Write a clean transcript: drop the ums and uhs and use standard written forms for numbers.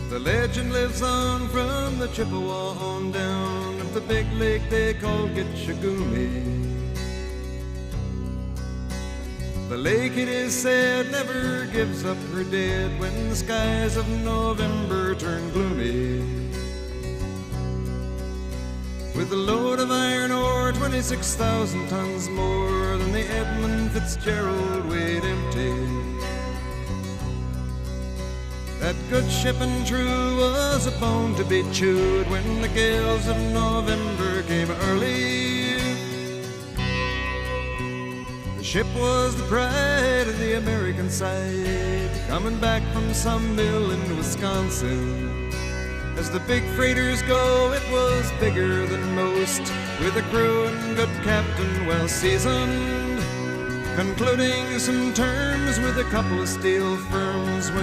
The legend lives on from the Chippewa on down of the big lake they call Gitchagumi. The lake, it is said, never gives up her dead when the skies of November turn gloomy. With a load of iron ore, 26,000 tons more than the Edmund Fitzgerald weighed empty. That good ship and true was a bone to be chewed when the gales of November came early. The ship was the pride of the American side, coming back from some mill in Wisconsin. As the big freighters go, it was bigger than most, with a crew and good captain well seasoned, concluding some terms with a couple of steel firms when